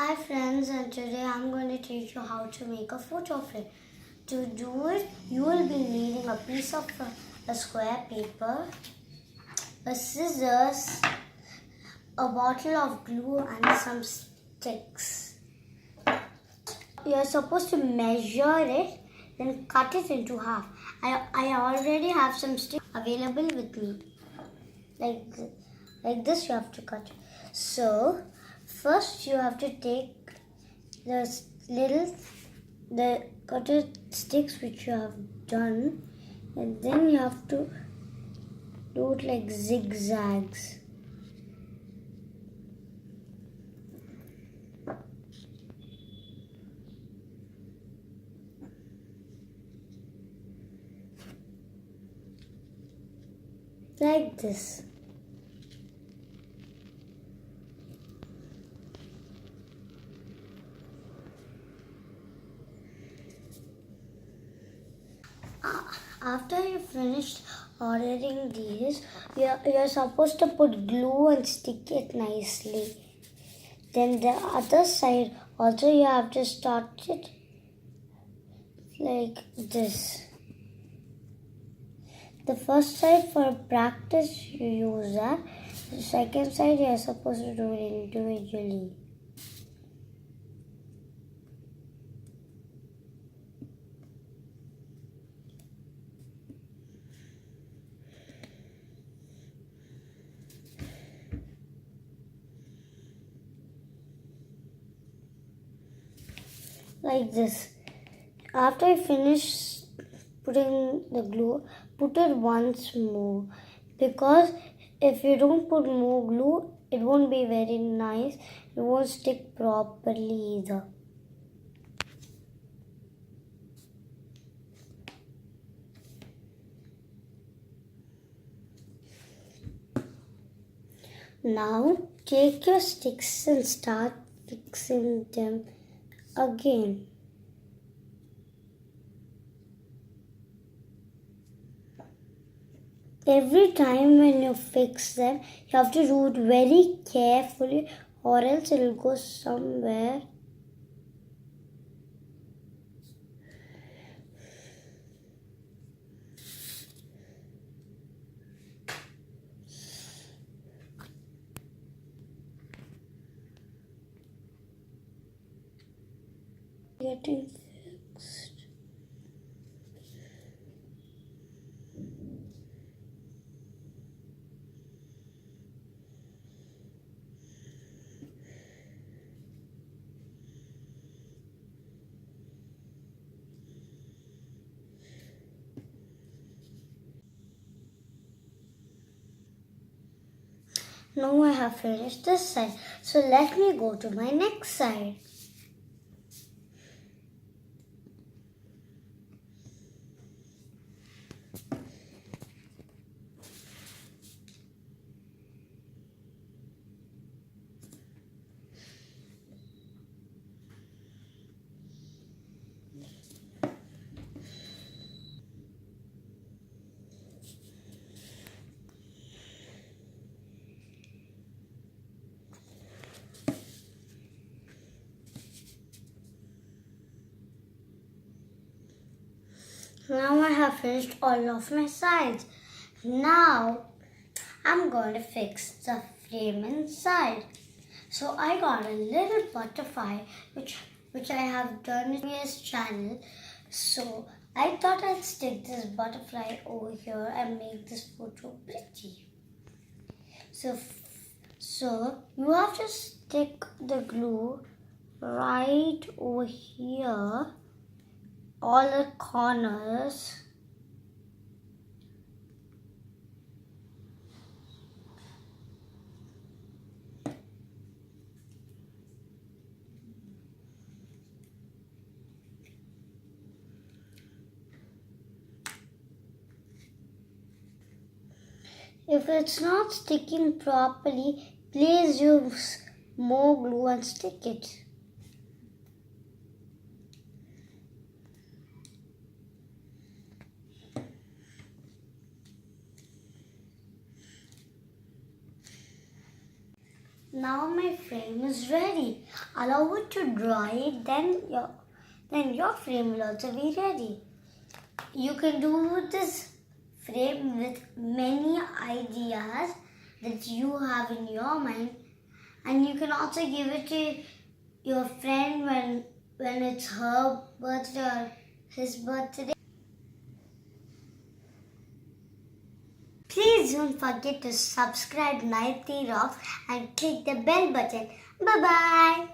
Hi friends, and today I'm going to teach you how to make a photo frame. To do it, you will be needing a piece of a square paper, a scissors, a bottle of glue and some sticks. You're supposed to measure it, then cut it into half. I already have some sticks available with me. Like this you have to cut. So, first you have to take the cutted sticks which you have done, and then you have to do it like zigzags. Like this. After you finished ordering these, you're supposed to put glue and stick it nicely. Then the other side also you have to start it like this. The first side for practice you use that. The second side you are supposed to do it individually. Like this. After you finish putting the glue, put it once more, because if you don't put more glue, it won't be very nice. It won't stick properly either. Now take your sticks and start fixing them again. Every time when you fix them, you have to do it very carefully, or else it will go somewhere. Getting fixed. Now I have finished this side. So let me go to my next side. Now I have finished all of my sides. Now I'm going to fix the frame inside. So I got a little butterfly which I have done in previous channel. So I thought I'd stick this butterfly over here and make this photo pretty. So you have to stick the glue right over here, all the corners. If it's not sticking properly, please use more glue and stick it. Now my frame is ready. Allow it to dry, then your frame will also be ready. You can do this frame with many ideas that you have in your mind, and you can also give it to your friend when it's her birthday or his birthday. Please don't forget to subscribe 90 Rocks and click the bell button. Bye bye.